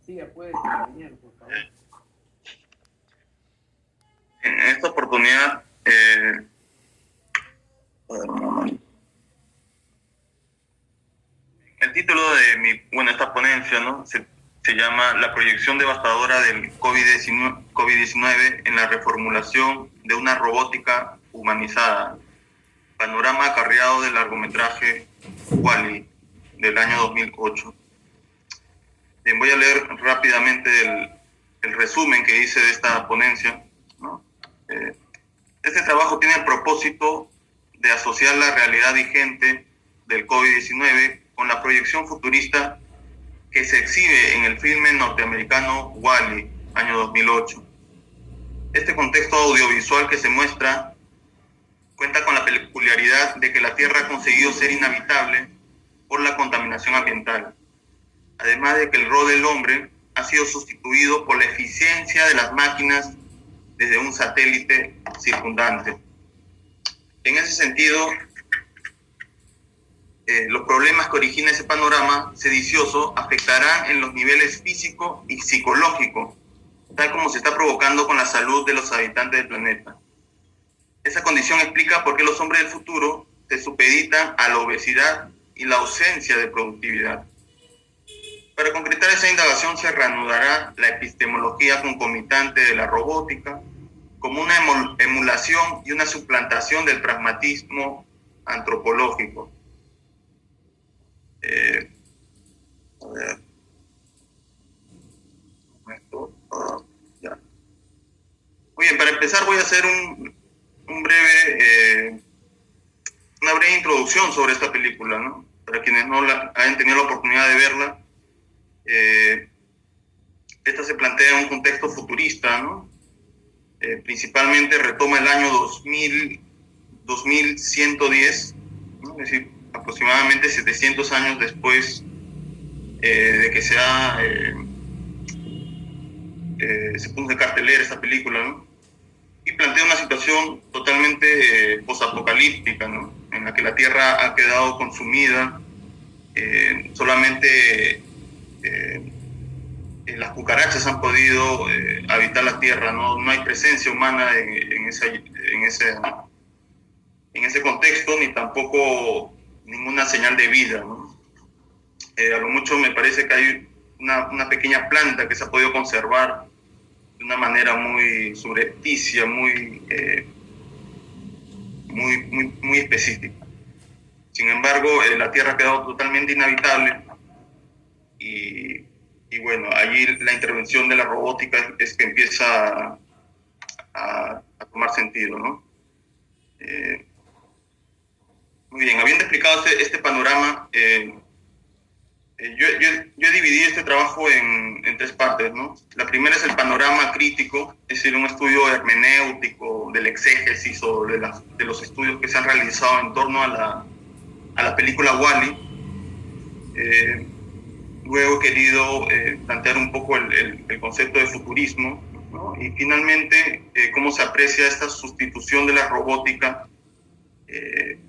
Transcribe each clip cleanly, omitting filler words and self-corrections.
Tía, puede compañero, por favor. En esta oportunidad, el título de esta ponencia, ¿no? Se llama La proyección devastadora del COVID-19 en la reformulación de una robótica humanizada. Panorama acarreado del largometraje WALL-E del año 2008. Bien, voy a leer rápidamente el resumen que hice de esta ponencia, ¿no? Este trabajo tiene el propósito de asociar la realidad vigente del COVID-19 con la proyección futurista que se exhibe en el filme norteamericano WALL-E, año 2008. Este contexto audiovisual que se muestra cuenta con la peculiaridad de que la Tierra ha conseguido ser inhabitable por la contaminación ambiental, además de que el rol del hombre ha sido sustituido por la eficiencia de las máquinas desde un satélite circundante. En ese sentido, los problemas que origina ese panorama sedicioso afectarán en los niveles físico y psicológico, tal como se está provocando con la salud de los habitantes del planeta. Esa condición explica por qué los hombres del futuro se supeditan a la obesidad y la ausencia de productividad. Para concretar esa indagación se reanudará la epistemología concomitante de la robótica como una emulación y una suplantación del pragmatismo antropológico. Muy bien, para empezar voy a hacer una breve introducción sobre esta película, ¿no? Para quienes no hayan tenido la oportunidad de verla. Esta se plantea en un contexto futurista, ¿no? Principalmente retoma el año 2110, ¿no? Es decir, aproximadamente 700 años después de que se puso de cartelera esta película, ¿no? Y plantea una situación totalmente posapocalíptica, ¿no? En la que la Tierra ha quedado consumida, solamente las cucarachas han podido habitar la Tierra, ¿no? No hay presencia humana en ese contexto, ni tampoco ninguna señal de vida, ¿no? A lo mucho me parece que hay una pequeña planta que se ha podido conservar de una manera muy subrepticia, muy específica. Sin embargo, la Tierra ha quedado totalmente inhabitable y bueno, allí la intervención de la robótica es que empieza a tomar sentido, ¿no? Muy bien, habiendo explicado este panorama, yo he dividido este trabajo en tres partes, ¿no? La primera es el panorama crítico, es decir, un estudio hermenéutico del exégesis o de los estudios que se han realizado en torno a la película WALL-E. Luego he querido plantear un poco el concepto de futurismo, ¿no? Y finalmente cómo se aprecia esta sustitución de la robótica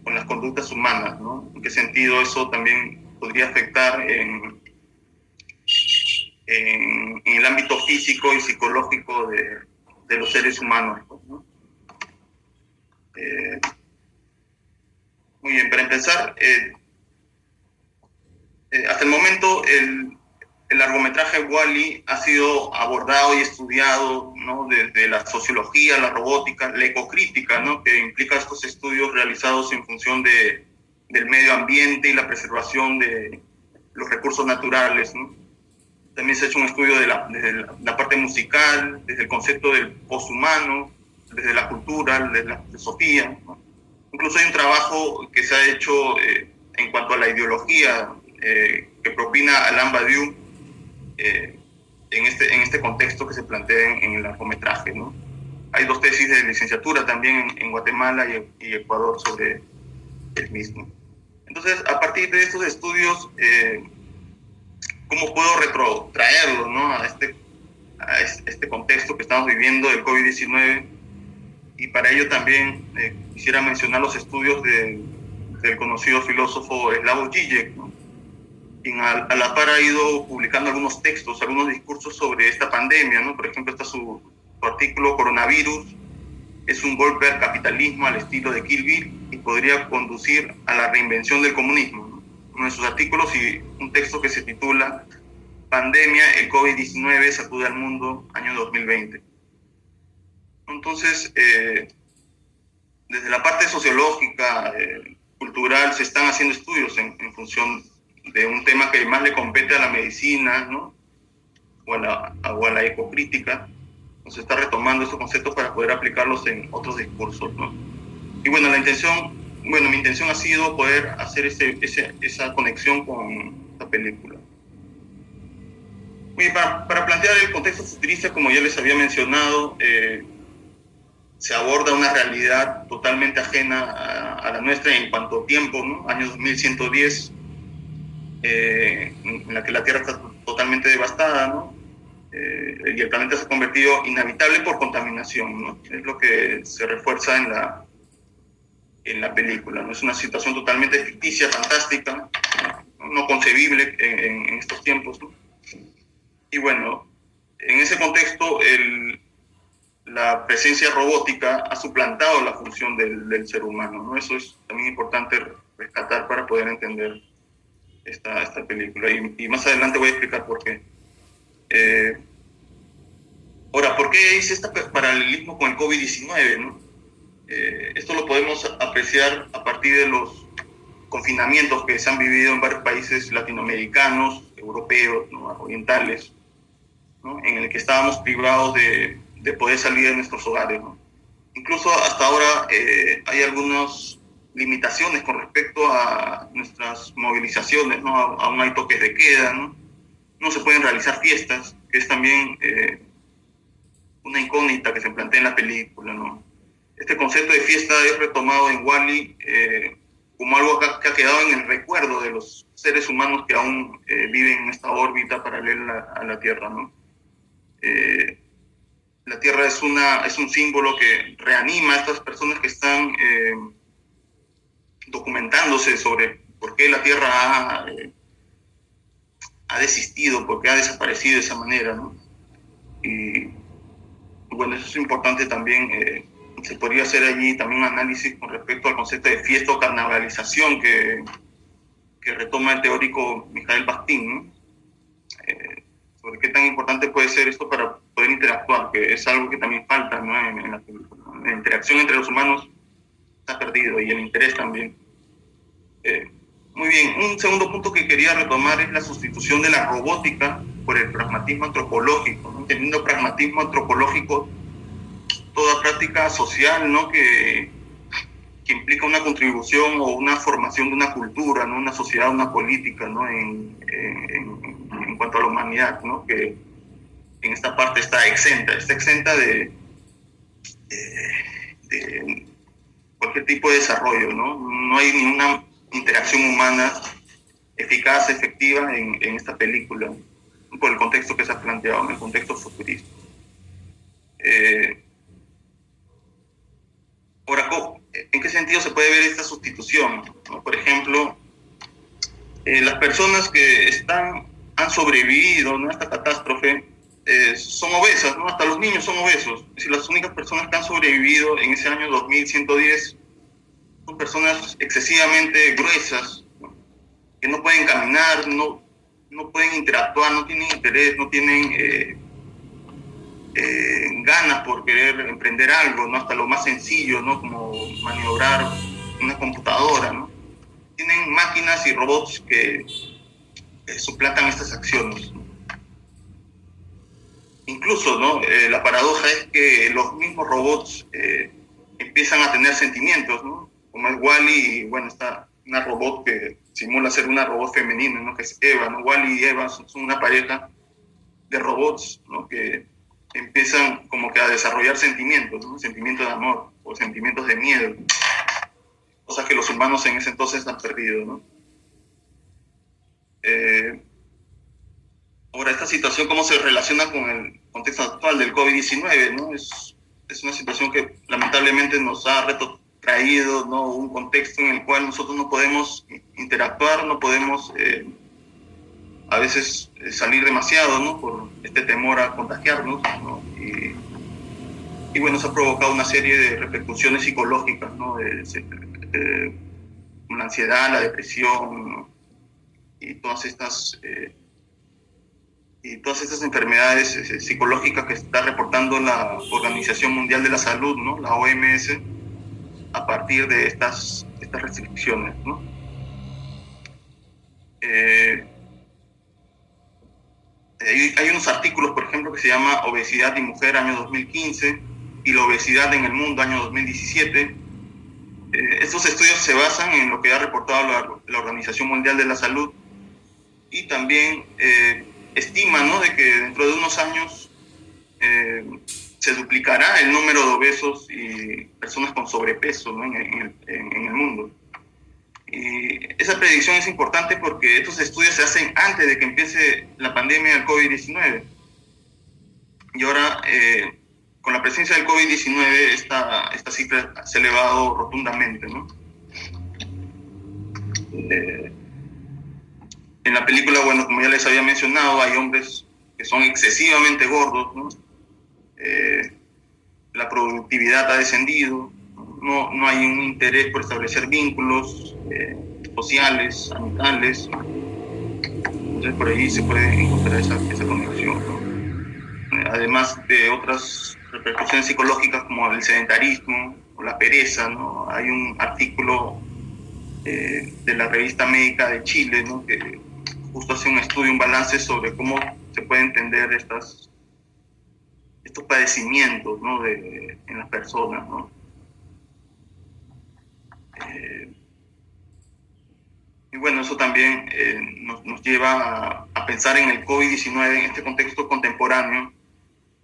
con las conductas humanas, ¿no? En qué sentido eso también podría afectar en el ámbito físico y psicológico de los seres humanos, ¿no? Muy bien, para empezar, hasta el momento el largometraje WALL-E ha sido abordado y estudiado, ¿no? Desde la sociología, la robótica, la ecocrítica, ¿no? Que implica estos estudios realizados en función del medio ambiente y la preservación de los recursos naturales, ¿no? También se ha hecho un estudio desde la parte musical, desde el concepto del posthumano, desde la cultura, desde la filosofía, ¿no? Incluso hay un trabajo que se ha hecho en cuanto a la ideología que propina Alain Badiou en este contexto que se plantea en el largometraje, ¿no? Hay 2 tesis de licenciatura también en Guatemala y Ecuador sobre el mismo. Entonces, a partir de estos estudios, ¿cómo puedo retrotraerlo, ¿no? a este contexto que estamos viviendo del COVID-19? Y para ello también quisiera mencionar los estudios del conocido filósofo Slavoj Žižek, ¿no? quien a la par ha ido publicando algunos textos, algunos discursos sobre esta pandemia, ¿no? Por ejemplo, está su artículo Coronavirus es un golpe al capitalismo al estilo de Kill Bill y podría conducir a la reinvención del comunismo, ¿no? Uno de sus artículos y un texto que se titula Pandemia, el COVID-19 sacude al mundo, año 2020. Entonces, desde la parte sociológica, cultural, se están haciendo estudios en función de un tema que más le compete a la medicina, ¿no? o a la ecocrítica. Se está retomando estos conceptos para poder aplicarlos en otros discursos, ¿no? Y bueno, mi intención ha sido poder hacer esa conexión con la película. Muy bien, para plantear el contexto futurista, como ya les había mencionado, se aborda una realidad totalmente ajena a la nuestra en cuanto a tiempo, ¿no? Año 2110, en la que la Tierra está totalmente devastada, ¿no? Y el planeta se ha convertido inhabitable por contaminación, ¿no? Es lo que se refuerza en la película, ¿no? Es una situación totalmente ficticia, fantástica, no concebible en estos tiempos, ¿no? Y bueno, en ese contexto, la presencia robótica ha suplantado la función del ser humano, ¿no? Eso es también importante rescatar para poder entender esta película. Y más adelante voy a explicar por qué. Ahora, ¿por qué hice este paralelismo con el COVID-19, ¿no? Esto lo podemos apreciar a partir de los confinamientos que se han vivido en varios países latinoamericanos, europeos, ¿no? Orientales, ¿no? En el que estábamos privados de poder salir de nuestros hogares, ¿no? Incluso hasta ahora hay algunas limitaciones con respecto a nuestras movilizaciones, ¿no? Aún hay toques de queda, ¿no? No se pueden realizar fiestas, que es también una incógnita que se plantea en la película, ¿no? Este concepto de fiesta es retomado en WALL-E como algo que ha quedado en el recuerdo de los seres humanos que aún viven en esta órbita paralela a la Tierra, ¿no? La Tierra es un símbolo que reanima a estas personas que están documentándose sobre por qué la Tierra ha desistido, por qué ha desaparecido de esa manera, ¿no? Y bueno, eso es importante también. Se podría hacer allí también un análisis con respecto al concepto de fiesta o carnavalización que retoma el teórico Mijael Bakhtin, ¿no? Sobre qué tan importante puede ser esto para poder interactuar, que es algo que también falta, ¿no? en la interacción entre los humanos está perdido y el interés también. Muy bien, un segundo punto que quería retomar es la sustitución de la robótica por el pragmatismo antropológico, ¿no? Teniendo pragmatismo antropológico toda práctica social, ¿no? que implica una contribución o una formación de una cultura, ¿no? Una sociedad, una política, ¿no? en cuanto a la humanidad, ¿no? Que en esta parte está exenta de cualquier tipo de desarrollo, ¿no? No hay ninguna interacción humana eficaz, efectiva en esta película, por el contexto que se ha planteado, en el contexto futurista. Ahora, ¿en qué sentido se puede ver esta sustitución? ¿No? Por ejemplo, las personas que han sobrevivido, ¿no? a esta catástrofe son obesas, ¿no? Hasta los niños son obesos. Es decir, las únicas personas que han sobrevivido en ese año 2110 son personas excesivamente gruesas, ¿no? Que no pueden caminar, no pueden interactuar, no tienen interés, no tienen ganas por querer emprender algo, ¿no? Hasta lo más sencillo, ¿no? Como maniobrar una computadora, ¿no? Tienen máquinas y robots que suplantan estas acciones, ¿no? Incluso, ¿no? La paradoja es que los mismos robots empiezan a tener sentimientos, ¿no? Como es WALL-E, y bueno, está una robot que simula ser una robot femenina, ¿no? Que es Eva, ¿no? WALL-E y Eva son una pareja de robots, ¿no? Que empiezan como que a desarrollar sentimientos, ¿no? Sentimientos de amor o sentimientos de miedo, cosas que los humanos en ese entonces han perdido, ¿no? Ahora, esta situación, ¿cómo se relaciona con el contexto actual del COVID-19, ¿no? Es una situación que lamentablemente nos ha traído, ¿no? Un contexto en el cual nosotros no podemos interactuar, no podemos a veces salir demasiado, ¿no? Por este temor a contagiarnos, ¿no? Y bueno, eso ha provocado una serie de repercusiones psicológicas, ¿no? La ansiedad, la depresión, ¿no? y todas estas enfermedades psicológicas que está reportando la Organización Mundial de la Salud, ¿no? La OMS, a partir de estas restricciones, ¿no? Hay unos artículos, por ejemplo, que se llama Obesidad y Mujer, año 2015, y la obesidad en el mundo, año 2017. Estos estudios se basan en lo que ha reportado la Organización Mundial de la Salud, y también estiman, ¿no?, de que dentro de unos años se duplicará el número de obesos y personas con sobrepeso, ¿no?, en el mundo. Y esa predicción es importante porque estos estudios se hacen antes de que empiece la pandemia del COVID-19. Y ahora, con la presencia del COVID-19, esta cifra se ha elevado rotundamente, ¿no? En la película, bueno, como ya les había mencionado, hay hombres que son excesivamente gordos, ¿no? La productividad ha descendido, no hay un interés por establecer vínculos sociales, amicales. Entonces por ahí se puede encontrar esa conexión, ¿no? Además de otras repercusiones psicológicas como el sedentarismo o la pereza, ¿no? Hay un artículo de la revista médica de Chile, ¿no?, que justo hace un estudio, un balance sobre cómo se puede entender estos padecimientos, ¿no?, en las personas, ¿no? Y bueno, eso también nos lleva a pensar en el COVID-19 en este contexto contemporáneo,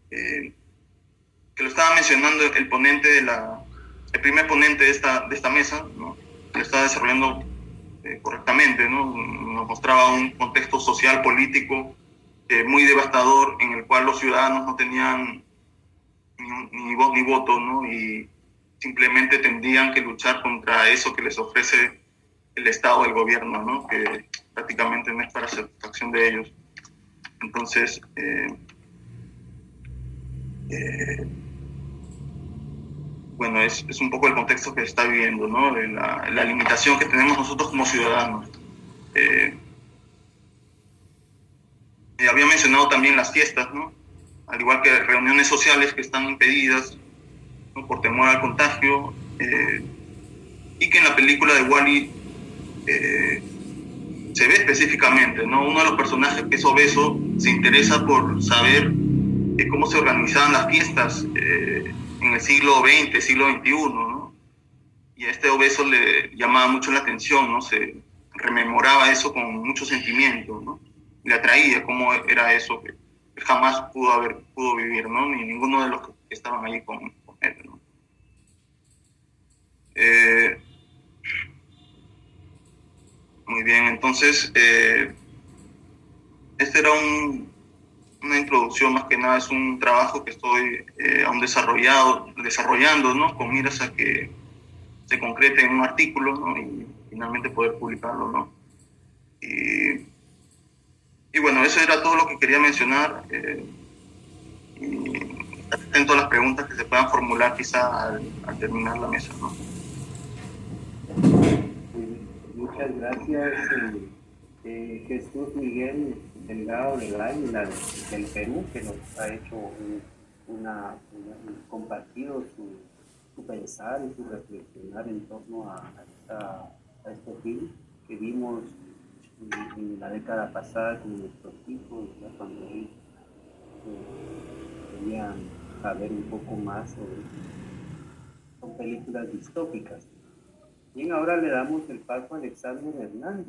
que lo estaba mencionando el primer ponente de esta mesa, ¿no?, que lo estaba desarrollando correctamente, ¿no? Nos mostraba un contexto social, político muy devastador, en el cual los ciudadanos no tenían ni voz ni voto, ¿no? Y simplemente tendrían que luchar contra eso que les ofrece el Estado, el gobierno, ¿no?, que prácticamente no es para satisfacción de ellos. Entonces, bueno, es un poco el contexto que se está viviendo, ¿no?, de la limitación que tenemos nosotros como ciudadanos. Había mencionado también las fiestas, ¿no?, al igual que reuniones sociales que están impedidas, ¿no?, por temor al contagio, y que en la película de WALL-E se ve específicamente, ¿no? Uno de los personajes, que es obeso, se interesa por saber cómo se organizaban las fiestas en el siglo XX, siglo XXI, ¿no? Y a este obeso le llamaba mucho la atención, ¿no? Se rememoraba eso con mucho sentimiento, ¿no? Le atraía cómo era eso que jamás pudo vivir, ¿no?, ni ninguno de los que estaban ahí con él, ¿no? Muy bien, entonces, este era una introducción, más que nada es un trabajo que estoy aún desarrollando, ¿no?, con miras a que se concrete en un artículo, ¿no?, y finalmente poder publicarlo, ¿no? Y bueno, eso era todo lo que quería mencionar. Y atento a las preguntas que se puedan formular quizá al terminar la mesa, ¿no? Muchas gracias, Jesús Miguel Delgado del Águila del Perú, que nos ha hecho compartido su pensar y su reflexionar en torno a este film que vimos en la década pasada con nuestros hijos, ya cuando ellos querían saber un poco más son películas distópicas. Bien, ahora le damos el paso a Alexander Hernández.